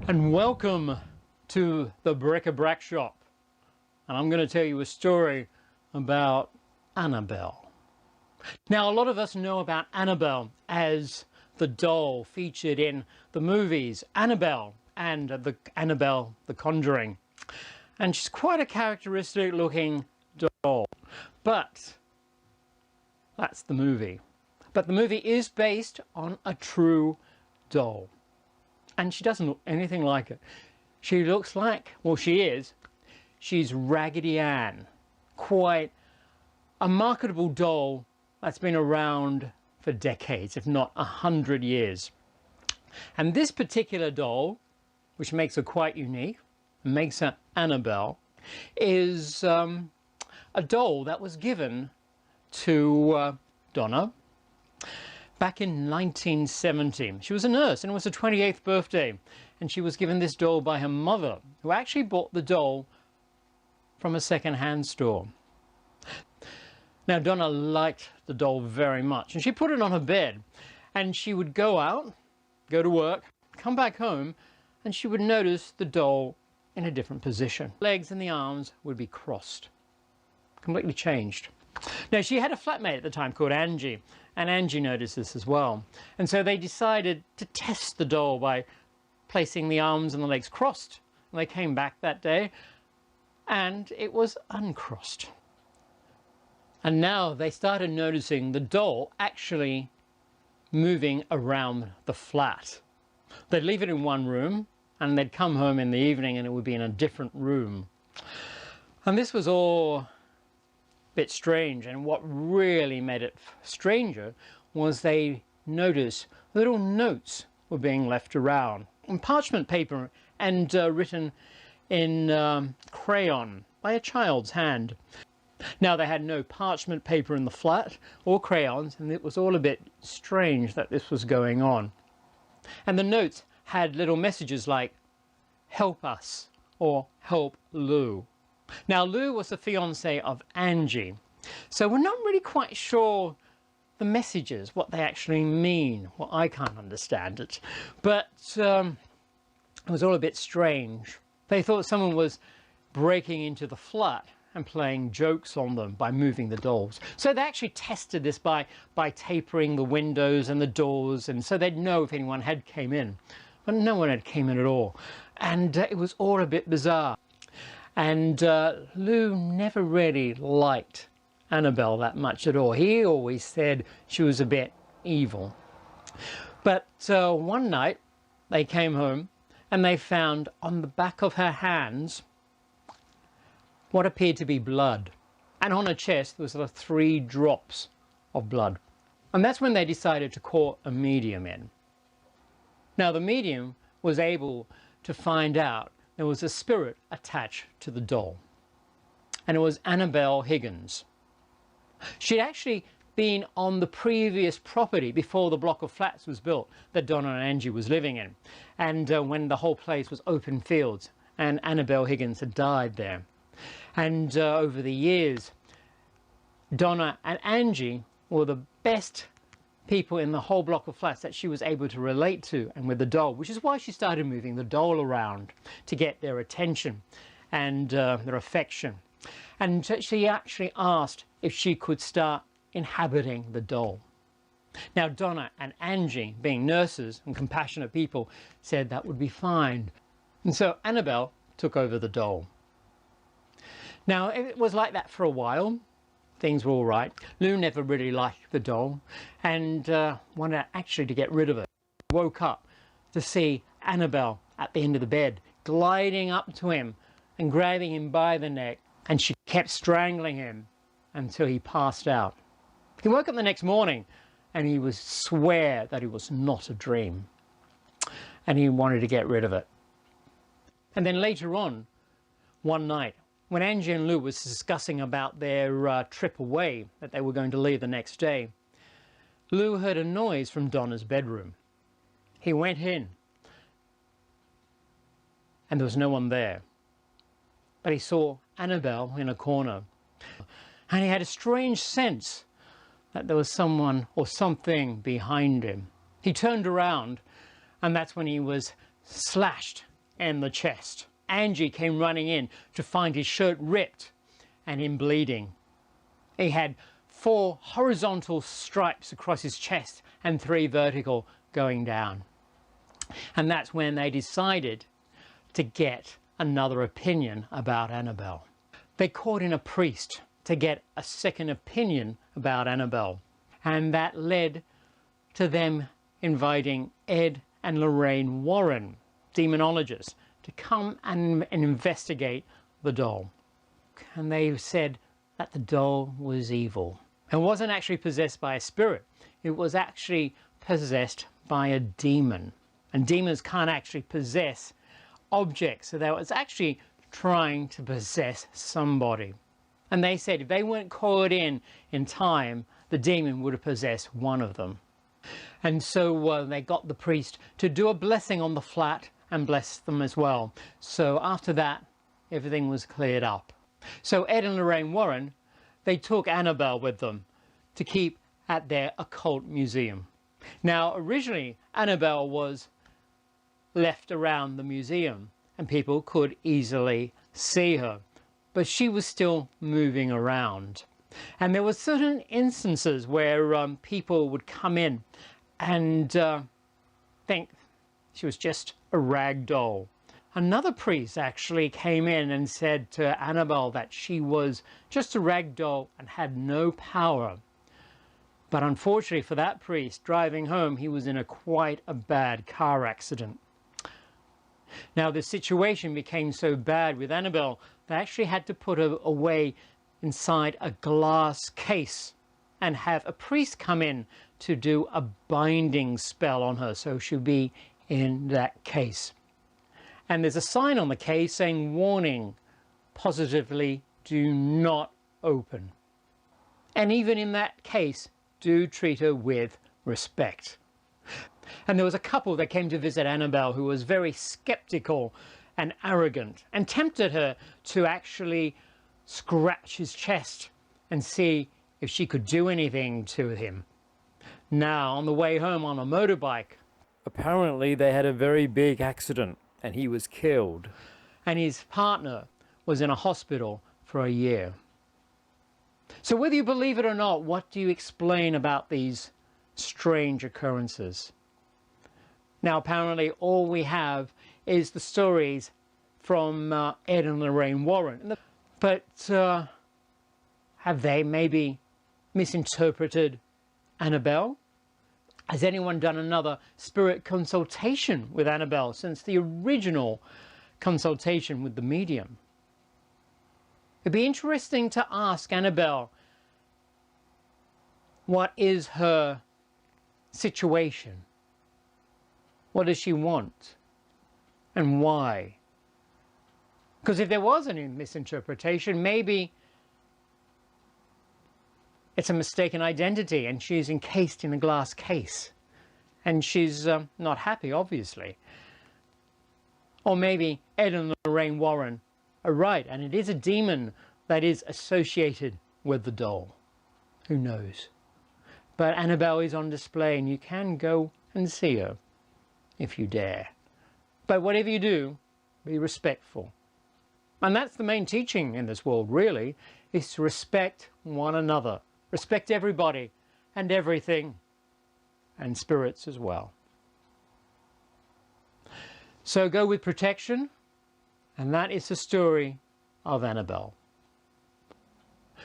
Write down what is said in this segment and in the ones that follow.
And welcome to the Brac Shop. And I'm going to tell you a story about Annabelle. Now, a lot of us know about Annabelle as the doll featured in the movies Annabelle and Annabelle the Conjuring. And she's quite a characteristic looking doll. But that's the movie. But the movie is based on a true doll. And she doesn't look anything like it. She looks like, well, she's Raggedy Ann. Quite a marketable doll that's been around for decades, if not 100 years. And this particular doll, which makes her quite unique, and makes her Annabelle, is a doll that was given to Donna back in 1970. She was a nurse and it was her 28th birthday, and she was given this doll by her mother, who actually bought the doll from a second-hand store. Now, Donna liked the doll very much, and she put it on her bed, and she would go out, go to work, come back home, and she would notice the doll in a different position. Legs and the arms would be crossed, completely changed. Now, she had a flatmate at the time called Angie, and Angie noticed this as well. And so they decided to test the doll by placing the arms and the legs crossed. And they came back that day, and it was uncrossed. And now they started noticing the doll actually moving around the flat. They'd leave it in one room, and they'd come home in the evening, and it would be in a different room. And this was all bit strange, and what really made it stranger was they noticed little notes were being left around on parchment paper and written in crayon by a child's hand. Now, they had no parchment paper in the flat or crayons, and it was all a bit strange that this was going on. And the notes had little messages like "Help us" or "Help Lou." Now, Lou was the fiancé of Angie, so we're not really quite sure the messages, what they actually mean. Well, I can't understand it, but it was all a bit strange. They thought someone was breaking into the flat and playing jokes on them by moving the dolls. So they actually tested this by tapering the windows and the doors, and so they'd know if anyone had came in. But no one had came in at all, and it was all a bit bizarre. And Lou never really liked Annabelle that much at all. He always said she was a bit evil. But one night they came home and they found on the back of her hands what appeared to be blood. And on her chest there was 3 drops of blood. And that's when they decided to call a medium in. Now, the medium was able to find out there was a spirit attached to the doll, and it was Annabelle Higgins. She'd actually been on the previous property before the block of flats was built that Donna and Angie was living in, and when the whole place was open fields, and Annabelle Higgins had died there. And over the years, Donna and Angie were the best people in the whole block of flats that she was able to relate to, and with the doll, which is why she started moving the doll around to get their attention and their affection. And she actually asked if she could start inhabiting the doll. Now, Donna and Angie, being nurses and compassionate people, said that would be fine. And so Annabelle took over the doll. Now, it was like that for a while. Things were all right. Lou never really liked the doll and wanted actually to get rid of it. Woke up to see Annabelle at the end of the bed, gliding up to him and grabbing him by the neck, and she kept strangling him until he passed out. He woke up the next morning and he would swear that it was not a dream, and he wanted to get rid of it. And then later on, one night, when Angie and Lou was discussing about their trip away that they were going to leave the next day, Lou heard a noise from Donna's bedroom. He went in, and there was no one there. But he saw Annabelle in a corner, and he had a strange sense that there was someone or something behind him. He turned around, and that's when he was slashed in the chest. Angie came running in to find his shirt ripped and him bleeding. He had 4 horizontal stripes across his chest and 3 vertical going down. And that's when they decided to get another opinion about Annabelle. They called in a priest to get a second opinion about Annabelle. And that led to them inviting Ed and Lorraine Warren, demonologists, to come and investigate the doll. And they said that the doll was evil. It wasn't actually possessed by a spirit. It was actually possessed by a demon. And demons can't actually possess objects. So that was actually trying to possess somebody. And they said if they weren't called in time, the demon would have possessed one of them. And so they got the priest to do a blessing on the flat and bless them as well. So after that, everything was cleared up. So Ed and Lorraine Warren, they took Annabelle with them to keep at their occult museum. Now, originally, Annabelle was left around the museum and people could easily see her, but she was still moving around. And there were certain instances where people would come in and think she was just a rag doll. Another priest actually came in and said to Annabelle that she was just a rag doll and had no power. But unfortunately for that priest, driving home, he was in quite a bad car accident. Now the situation became so bad with Annabelle, they actually had to put her away inside a glass case and have a priest come in to do a binding spell on her, so she'll be in that case. And there's a sign on the case saying, warning, positively do not open. And even in that case, do treat her with respect. And there was a couple that came to visit Annabelle who was very skeptical and arrogant and tempted her to actually scratch his chest and see if she could do anything to him. Now, on the way home on a motorbike, apparently they had a very big accident and he was killed. And his partner was in a hospital for a year. So whether you believe it or not, what do you explain about these strange occurrences? Now, apparently all we have is the stories from Ed and Lorraine Warren. But have they maybe misinterpreted Annabelle? Has anyone done another spirit consultation with Annabelle since the original consultation with the medium? It'd be interesting to ask Annabelle what is her situation? What does she want? And why? Because if there was any misinterpretation, maybe it's a mistaken identity and she's encased in a glass case and she's not happy, obviously. Or maybe Ed and Lorraine Warren are right and it is a demon that is associated with the doll. Who knows? But Annabelle is on display and you can go and see her if you dare. But whatever you do, be respectful. And that's the main teaching in this world, really, is to respect one another. Respect everybody and everything, and spirits as well. So go with protection, and that is the story of Annabelle.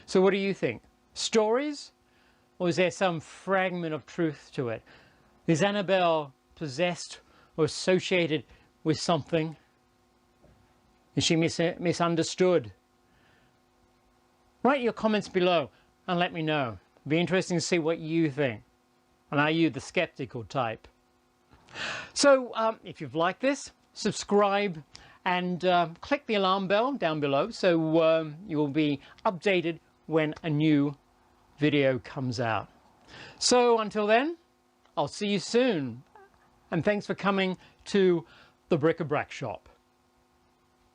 So what do you think? Stories? Or is there some fragment of truth to it? Is Annabelle possessed or associated with something? Is she misunderstood? Write your comments below and let me know. It'd be interesting to see what you think. And are you the skeptical type? So if you've liked this, subscribe and click the alarm bell down below so you will be updated when a new video comes out. So until then, I'll see you soon. And thanks for coming to the Brac Shop.